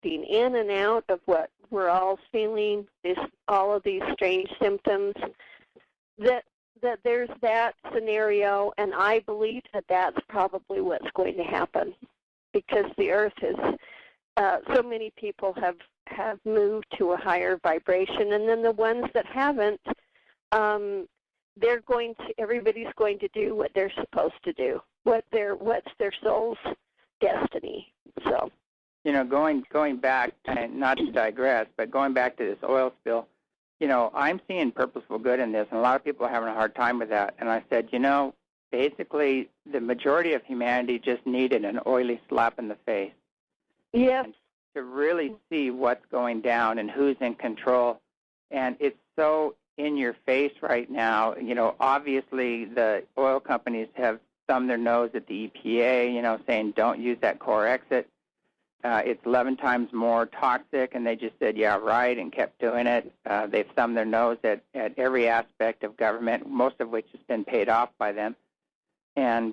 drifting in and out of what we're all feeling, all of these strange symptoms, that there's that scenario, and I believe that that's probably what's going to happen, because the Earth has, so many people have moved to a higher vibration, and then the ones that haven't, everybody's going to do what they're supposed to do, what's their soul's destiny. So, going back, and not to digress, but going back to this oil spill, I'm seeing purposeful good in this, and a lot of people are having a hard time with that. And I said, basically the majority of humanity just needed an oily slap in the face. Yes. To really see what's going down and who's in control. And it's so in your face right now. Obviously the oil companies have thumbed their nose at the EPA, saying don't use that core exit. It's 11 times more toxic, and they just said, yeah, right, and kept doing it. They've thumbed their nose at every aspect of government, most of which has been paid off by them. And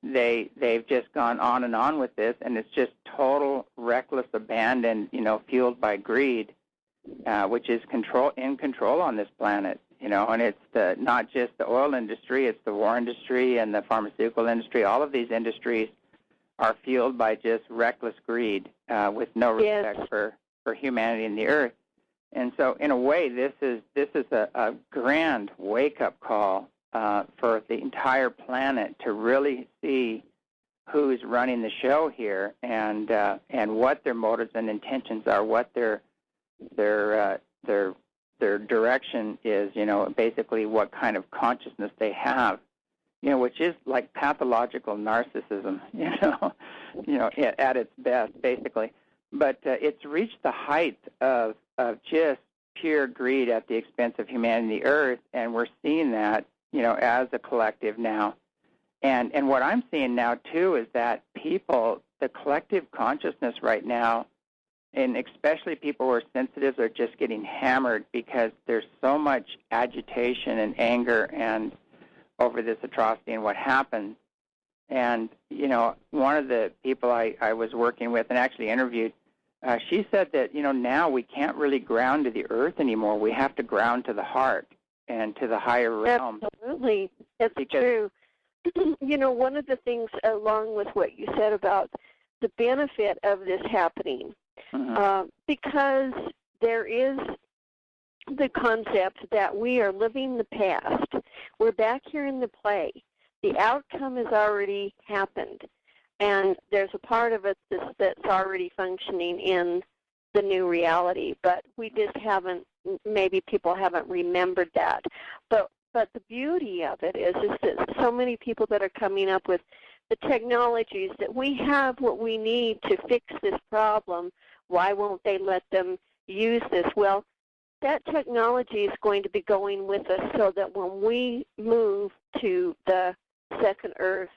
they've just gone on and on with this, and it's just total reckless abandon, fueled by greed, which is in control on this planet. And it's not just the oil industry, it's the war industry and the pharmaceutical industry. All of these industries are fueled by just reckless greed, with no respect for humanity and the earth. And so, in a way, this is a grand wake-up call for the entire planet to really see who's running the show here, and what their motives and intentions are, what their direction is. Basically, what kind of consciousness they have. Which is like pathological narcissism, at its best, basically. But it's reached the height of just pure greed at the expense of humanity and the earth, and we're seeing that, as a collective now. And what I'm seeing now, too, is that people, the collective consciousness right now, and especially people who are sensitive, are just getting hammered because there's so much agitation and anger and over this atrocity and what happened. And, one of the people I was working with and actually interviewed, she said that, now we can't really ground to the earth anymore. We have to ground to the heart and to the higher realm. Absolutely. That's true. One of the things, along with what you said about the benefit of this happening, because there is the concept that we are living the past. We're back here in the play. The outcome has already happened, and there's a part of it that's already functioning in the new reality, but we just haven't, maybe people haven't remembered that. But the beauty of it is that so many people that are coming up with the technologies that we have what we need to fix this problem, why won't they let them use this? Well, that technology is going to be going with us so that when we move to the second Earth,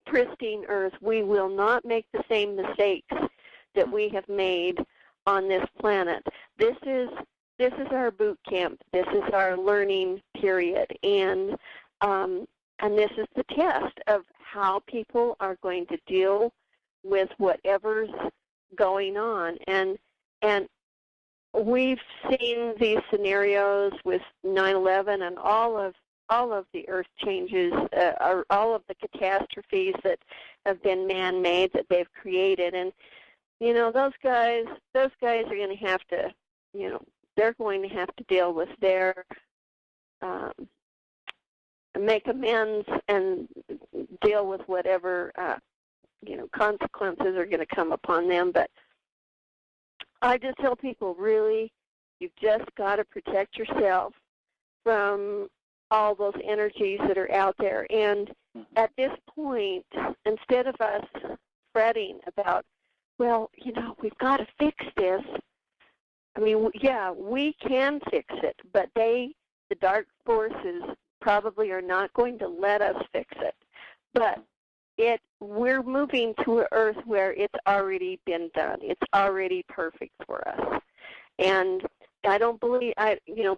pristine Earth, we will not make the same mistakes that we have made on this planet. This is our boot camp. This is our learning period, and this is the test of how people are going to deal with whatever's going on. And we've seen these scenarios with 9/11 and all of the earth changes, all of the catastrophes that have been man-made that they've created. And those guys are going to have to, they're going to have to deal with their make amends and deal with whatever consequences are going to come upon them. But I just tell people, really, you've just got to protect yourself from all those energies that are out there. And at this point, instead of us fretting about, well, we've got to fix this. I mean, yeah, we can fix it, but the dark forces probably are not going to let us fix it. But we're moving to an earth where it's already been done. It's already perfect for us. And I don't believe,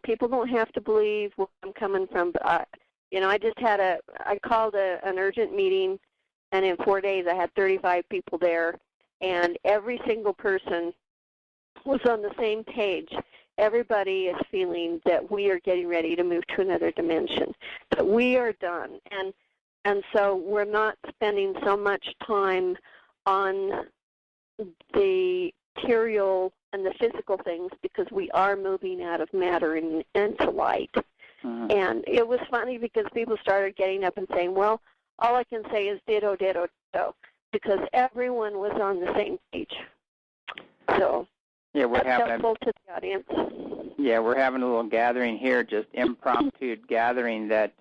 people don't have to believe where I'm coming from. But I called an urgent meeting, and in 4 days I had 35 people there. and every single person was on the same page. Everybody is feeling that we are getting ready to move to another dimension, that we are done. And so we're not spending so much time on the material and the physical things because we are moving out of matter and into light. Mm-hmm. And it was funny because people started getting up and saying, well, all I can say is ditto, ditto, ditto, because everyone was on the same page. So yeah, that's helpful to the audience. Yeah, we're having a little gathering here, just impromptu gathering that,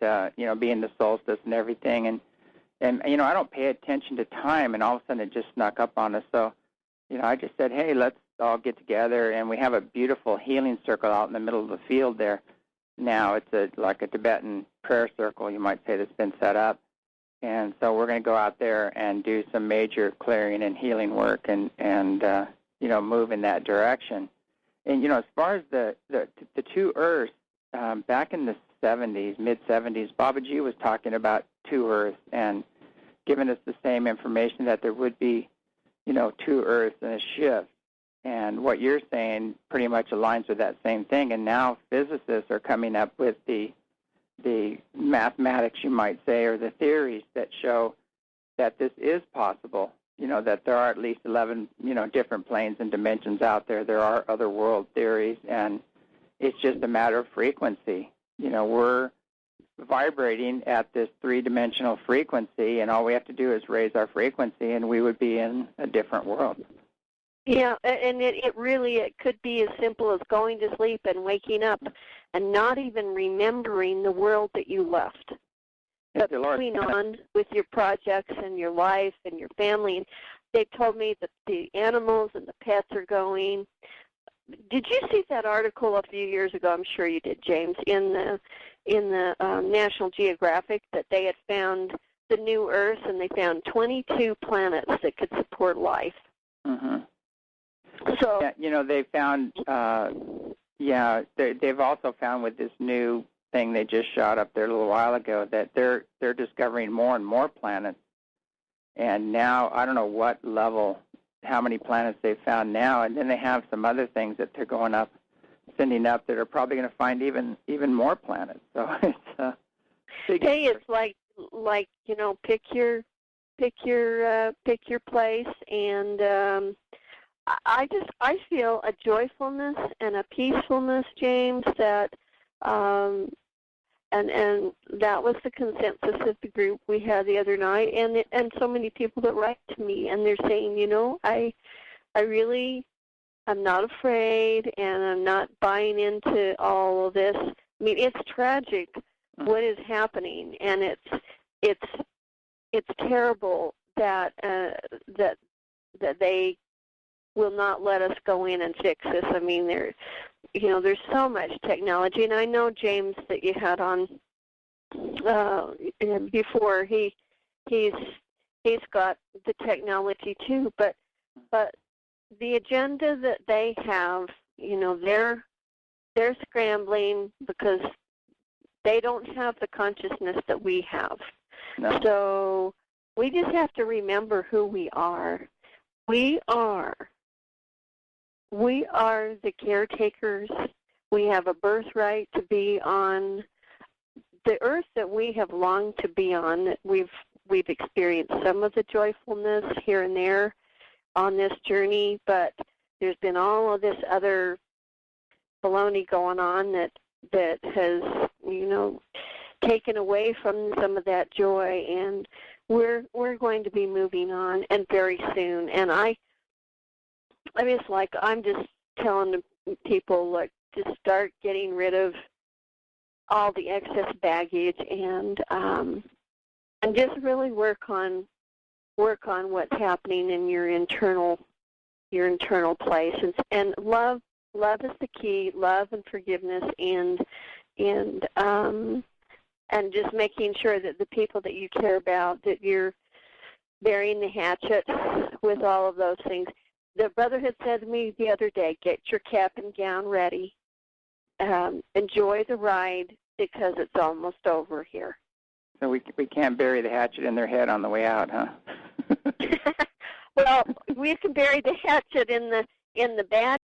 being the solstice and everything. And I don't pay attention to time, and all of a sudden it just snuck up on us. So, I just said, hey, let's all get together, and we have a beautiful healing circle out in the middle of the field there. Now it's like a Tibetan prayer circle, you might say, that's been set up. And so we're going to go out there and do some major clearing and healing work and move in that direction. And, as far as the two Earths, back in the 70s, mid-70s, Baba G was talking about two Earths and giving us the same information that there would be, two Earths and a shift. And what you're saying pretty much aligns with that same thing. And now physicists are coming up with the mathematics, you might say, or the theories that show that this is possible, that there are at least 11, different planes and dimensions out there. There are other world theories, and it's just a matter of frequency. We're vibrating at this three-dimensional frequency, and all we have to do is raise our frequency, and we would be in a different world. Yeah, and it could be as simple as going to sleep and waking up and not even remembering the world that you left. But moving on with your projects and your life and your family. And they told me that the animals and the pets are going. Did you see that article a few years ago? I'm sure you did, James, in the National Geographic, that they had found the new Earth and they found 22 planets that could support life. Mm-hmm. So they found. They've also found with this new thing they just shot up there a little while ago that they're discovering more and more planets. And now I don't know what level, how many planets they've found now, and then they have some other things that they're sending up that are probably going to find even more planets. So it's big. Hey, it's like pick your place, and I feel a joyfulness and a peacefulness, James, that and that was the consensus of the group we had the other night, and so many people that write to me, and they're saying, I really am not afraid, and I'm not buying into all of this. I mean, it's tragic what is happening, and it's terrible that they will not let us go in and fix this. I mean, there's so much technology, and I know, James, that you had on before. He's got the technology too, but the agenda that they have, they're scrambling because they don't have the consciousness that we have. No. So we just have to remember who we are. We are the caretakers. We have a birthright to be on the earth that we have longed to be on. That we've experienced some of the joyfulness here and there on this journey, but there's been all of this other baloney going on that has taken away from some of that joy, and we're going to be moving on, and very soon. And I'm just telling people, to start getting rid of all the excess baggage and just really work on what's happening in your internal place. And love is the key. Love and forgiveness, and just making sure that the people that you care about, that you're burying the hatchet with all of those things. The brother had said to me the other day, get your cap and gown ready. Enjoy the ride because it's almost over here. So we can't bury the hatchet in their head on the way out, huh? Well, we can bury the hatchet in the bad